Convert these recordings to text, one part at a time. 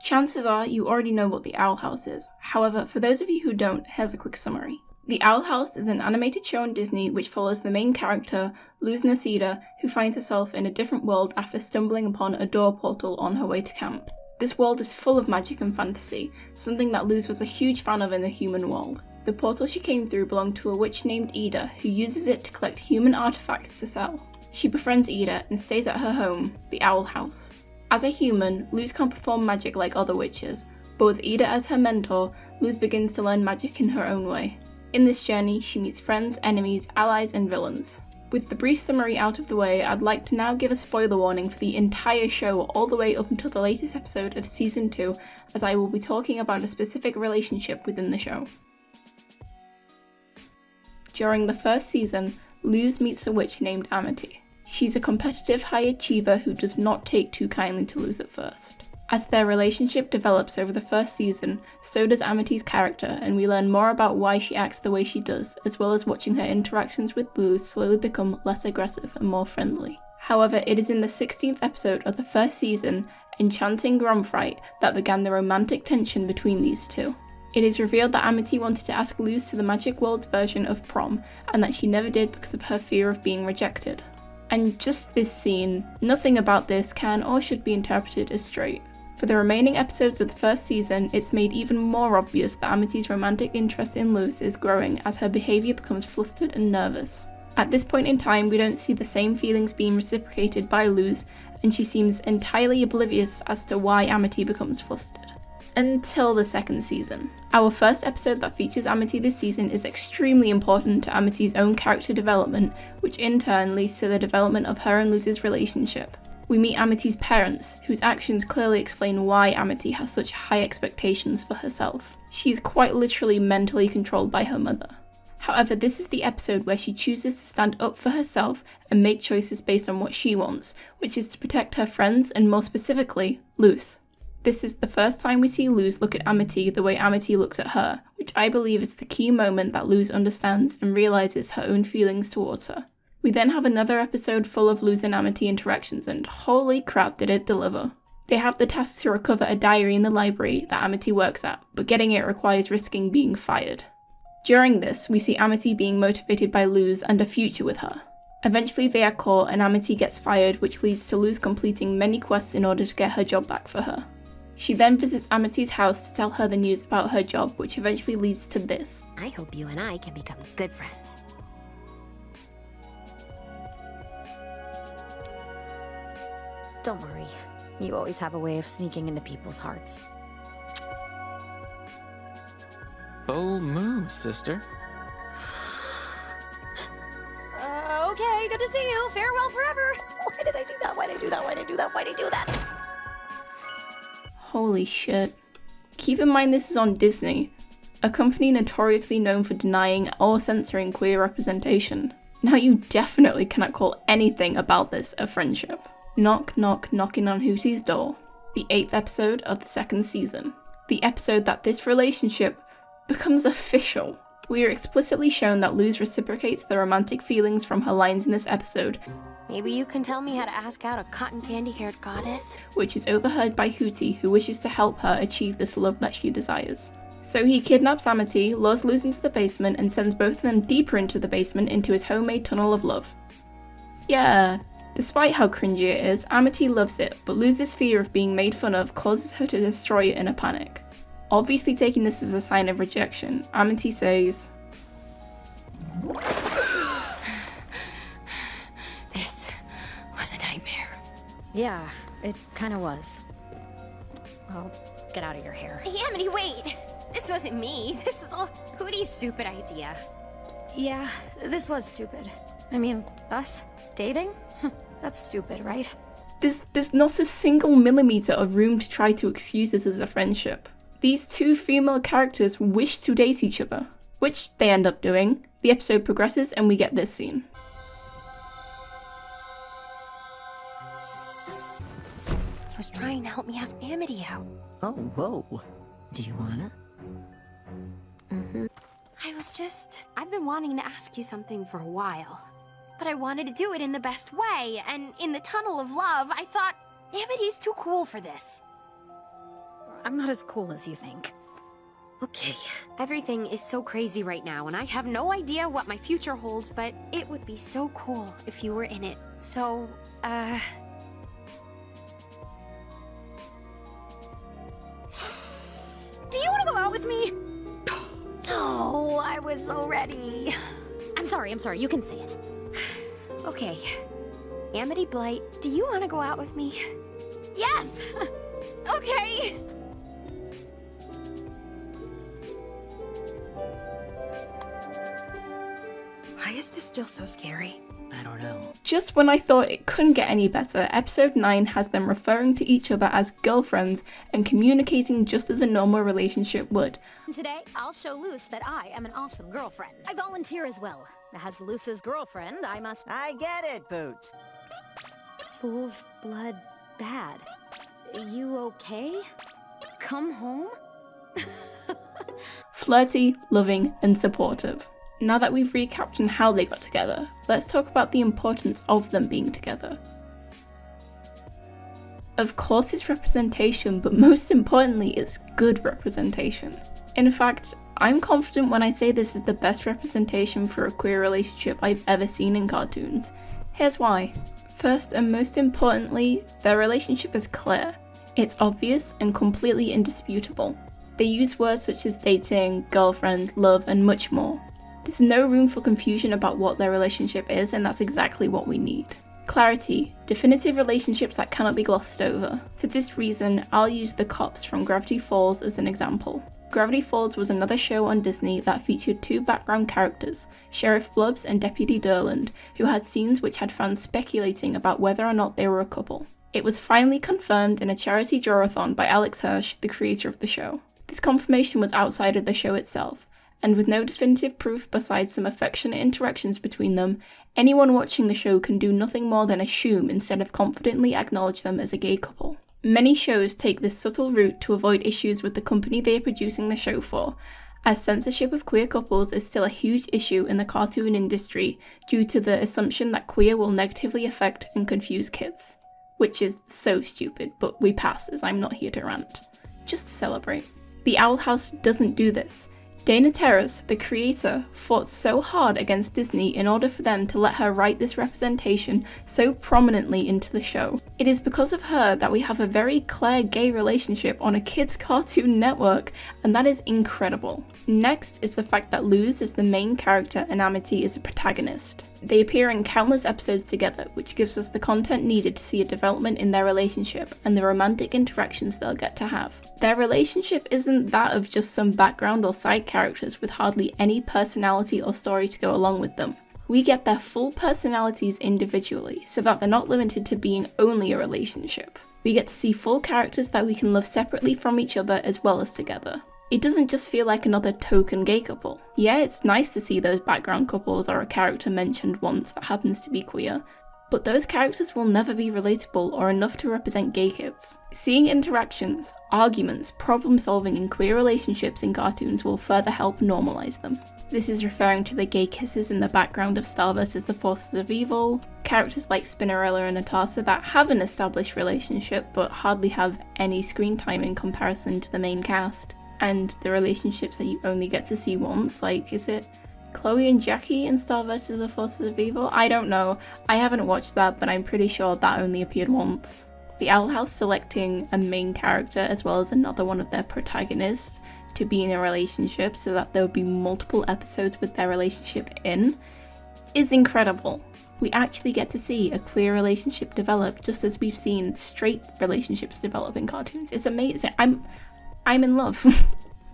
Chances are you already know what the Owl House is. However, for those of you who don't, here's a quick summary. The Owl House is an animated show on Disney which follows the main character, Luz Nacida, who finds herself in a different world after stumbling upon a door portal on her way to camp. This world is full of magic and fantasy, something that Luz was a huge fan of in the human world. The portal she came through belonged to a witch named Ida, who uses it to collect human artifacts to sell. She befriends Ida and stays at her home, the Owl House. As a human, Luz can't perform magic like other witches, but with Ida as her mentor, Luz begins to learn magic in her own way. In this journey, she meets friends, enemies, allies, and villains. With the brief summary out of the way, I'd like to now give a spoiler warning for the entire show all the way up until the latest episode of Season 2, as I will be talking about a specific relationship within the show. During the first season, Luz meets a witch named Amity. She's a competitive high achiever who does not take too kindly to Luz at first. As their relationship develops over the first season, so does Amity's character, and we learn more about why she acts the way she does, as well as watching her interactions with Luz slowly become less aggressive and more friendly. However, it is in the 16th episode of the first season, Enchanting Gromfright, that began the romantic tension between these two. It is revealed that Amity wanted to ask Luz to the Magic World's version of prom, and that she never did because of her fear of being rejected. And just this scene, nothing about this can or should be interpreted as straight. For the remaining episodes of the first season, it's made even more obvious that Amity's romantic interest in Luz is growing as her behaviour becomes flustered and nervous. At this point in time, we don't see the same feelings being reciprocated by Luz, and she seems entirely oblivious as to why Amity becomes flustered. Until the second season. Our first episode that features Amity this season is extremely important to Amity's own character development, which in turn leads to the development of her and Luz's relationship. We meet Amity's parents, whose actions clearly explain why Amity has such high expectations for herself. She's quite literally mentally controlled by her mother. However, this is the episode where she chooses to stand up for herself and make choices based on what she wants, which is to protect her friends and more specifically, Luz. This is the first time we see Luz look at Amity the way Amity looks at her, which I believe is the key moment that Luz understands and realises her own feelings towards her. We then have another episode full of Luz and Amity interactions, and holy crap did it deliver. They have the task to recover a diary in the library that Amity works at, but getting it requires risking being fired. During this, we see Amity being motivated by Luz and a future with her. Eventually they are caught and Amity gets fired, which leads to Luz completing many quests in order to get her job back for her. She then visits Amity's house to tell her the news about her job, which eventually leads to this. I hope you and I can become good friends. Don't worry. You always have a way of sneaking into people's hearts. Bold move, sister. Okay, good to see you. Farewell forever. Why did I do that? Why did I do that? Why did I do that? Why did I do that? Holy shit. Keep in mind this is on Disney, a company notoriously known for denying or censoring queer representation. Now you definitely cannot call anything about this a friendship. Knock knock knocking on Hootie's door. The 8th episode of the second season. The episode that this relationship becomes official. We are explicitly shown that Luz reciprocates the romantic feelings from her lines in this episode. Maybe you can tell me how to ask out a cotton candy-haired goddess? Which is overheard by Hootie, who wishes to help her achieve this love that she desires. So he kidnaps Amity, lures Luz into the basement, and sends both of them deeper into the basement into his homemade tunnel of love. Yeah, despite how cringy it is, Amity loves it, but Luz's fear of being made fun of causes her to destroy it in a panic. Obviously taking this as a sign of rejection, Amity says, This was a nightmare. Yeah, it kinda was. Well, get out of your hair. Hey, Amity, wait! This wasn't me. This is all Hootie's stupid idea. Yeah, this was stupid. I mean, us? Dating? That's stupid, right? There's not a single millimeter of room to try to excuse this as a friendship. These two female characters wish to date each other, which they end up doing. The episode progresses and we get this scene. He was trying to help me ask Amity out. Oh, whoa. Do you wanna? I've been wanting to ask you something for a while. But I wanted to do it in the best way, and in the tunnel of love, I thought, Amity's too cool for this. I'm not as cool as you think. Okay, everything is so crazy right now, and I have no idea what my future holds, but it would be so cool if you were in it. So, Do you want to go out with me? no, I was so ready. I'm sorry, you can say it. Okay, Amity Blight, do you want to go out with me? Yes! Okay! Why is this still so scary? I don't know. Just when I thought it couldn't get any better, episode 9 has them referring to each other as girlfriends and communicating just as a normal relationship would. Today, I'll show Luce that I am an awesome girlfriend. I volunteer as well. As Luce's girlfriend, I must... I get it, Boots. Fool's blood bad. You okay? Come home? Flirty, loving, and supportive. Now that we've recapped on how they got together, let's talk about the importance of them being together. Of course it's representation, but most importantly it's good representation. In fact, I'm confident when I say this is the best representation for a queer relationship I've ever seen in cartoons. Here's why. First and most importantly, their relationship is clear. It's obvious and completely indisputable. They use words such as dating, girlfriend, love, and much more. There's no room for confusion about what their relationship is, and that's exactly what we need. Clarity, definitive relationships that cannot be glossed over. For this reason, I'll use the cops from Gravity Falls as an example. Gravity Falls was another show on Disney that featured two background characters, Sheriff Blubbs and Deputy Durland, who had scenes which had fans speculating about whether or not they were a couple. It was finally confirmed in a charity drawathon by Alex Hirsch, the creator of the show. This confirmation was outside of the show itself, and with no definitive proof besides some affectionate interactions between them, anyone watching the show can do nothing more than assume instead of confidently acknowledge them as a gay couple. Many shows take this subtle route to avoid issues with the company they are producing the show for, as censorship of queer couples is still a huge issue in the cartoon industry due to the assumption that queer will negatively affect and confuse kids. Which is so stupid, but we pass as I'm not here to rant. Just to celebrate. The Owl House doesn't do this. Dana Terrace, the creator, fought so hard against Disney in order for them to let her write this representation so prominently into the show. It is because of her that we have a very clear gay relationship on a kids' cartoon network, and that is incredible. Next is the fact that Luz is the main character and Amity is the protagonist. They appear in countless episodes together, which gives us the content needed to see a development in their relationship and the romantic interactions they'll get to have. Their relationship isn't that of just some background or side characters with hardly any personality or story to go along with them. We get their full personalities individually, so that they're not limited to being only a relationship. We get to see full characters that we can love separately from each other as well as together. It doesn't just feel like another token gay couple. Yeah, it's nice to see those background couples or a character mentioned once that happens to be queer, but those characters will never be relatable or enough to represent gay kids. Seeing interactions, arguments, problem solving in queer relationships in cartoons will further help normalize them. This is referring to the gay kisses in the background of Star vs. the Forces of Evil, characters like Spinnerella and Natasha that have an established relationship but hardly have any screen time in comparison to the main cast. And the relationships that you only get to see once, like, is it Chloe and Jackie in Star vs. the Forces of Evil? I don't know. I haven't watched that, but I'm pretty sure that only appeared once. The Owl House selecting a main character as well as another one of their protagonists to be in a relationship so that there would be multiple episodes with their relationship in is incredible. We actually get to see a queer relationship develop just as we've seen straight relationships develop in cartoons. It's amazing. I'm in love.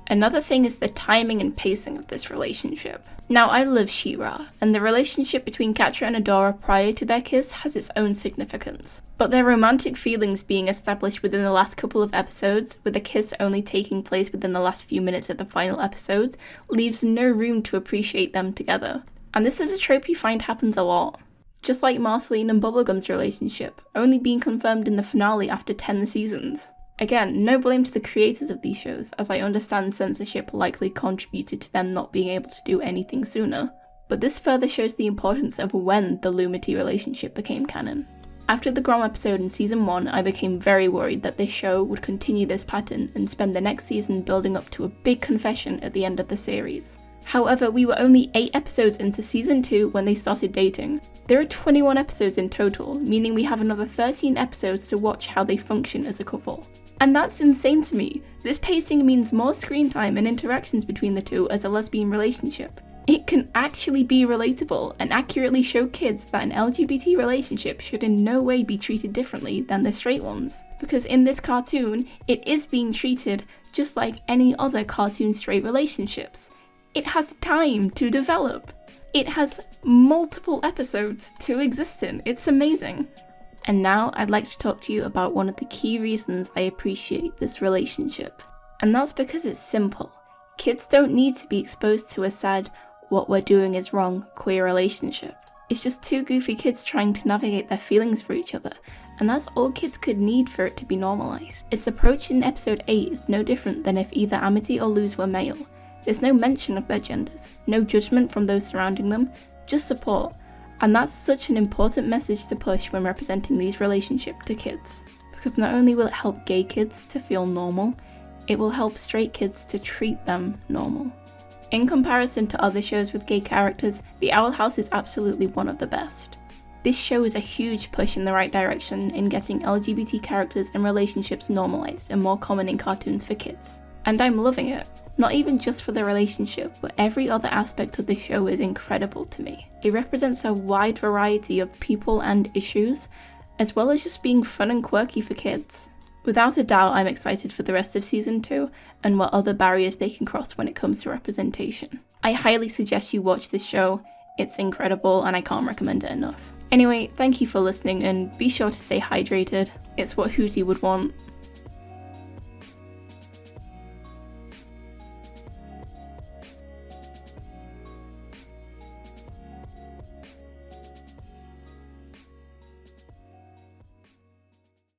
Another thing is the timing and pacing of this relationship. Now, I love She-Ra, and the relationship between Catra and Adora prior to their kiss has its own significance. But their romantic feelings being established within the last couple of episodes, with the kiss only taking place within the last few minutes of the final episode, leaves no room to appreciate them together. And this is a trope you find happens a lot. Just like Marceline and Bubblegum's relationship, only being confirmed in the finale after 10 seasons. Again, no blame to the creators of these shows, as I understand censorship likely contributed to them not being able to do anything sooner, but this further shows the importance of when the Lumity relationship became canon. After the Grom episode in season 1, I became very worried that this show would continue this pattern and spend the next season building up to a big confession at the end of the series. However, we were only 8 episodes into season 2 when they started dating. There are 21 episodes in total, meaning we have another 13 episodes to watch how they function as a couple. And that's insane to me. This pacing means more screen time and interactions between the two as a lesbian relationship. It can actually be relatable and accurately show kids that an LGBT relationship should in no way be treated differently than the straight ones. Because in this cartoon, it is being treated just like any other cartoon straight relationships. It has time to develop. It has multiple episodes to exist in. It's amazing. And now I'd like to talk to you about one of the key reasons I appreciate this relationship. And that's because it's simple. Kids don't need to be exposed to a sad, what we're doing is wrong queer relationship. It's just two goofy kids trying to navigate their feelings for each other, and that's all kids could need for it to be normalized. Its approach in episode 8 is no different than if either Amity or Luz were male. There's no mention of their genders, no judgment from those surrounding them, just support. And that's such an important message to push when representing these relationships to kids. Because not only will it help gay kids to feel normal, it will help straight kids to treat them normal. In comparison to other shows with gay characters, The Owl House is absolutely one of the best. This show is a huge push in the right direction in getting LGBT characters and relationships normalized and more common in cartoons for kids. And I'm loving it. Not even just for the relationship, but every other aspect of the show is incredible to me. It represents a wide variety of people and issues, as well as just being fun and quirky for kids. Without a doubt, I'm excited for the rest of season 2 and what other barriers they can cross when it comes to representation. I highly suggest you watch this show. It's incredible and I can't recommend it enough. Anyway, thank you for listening and be sure to stay hydrated. It's what Hootie would want.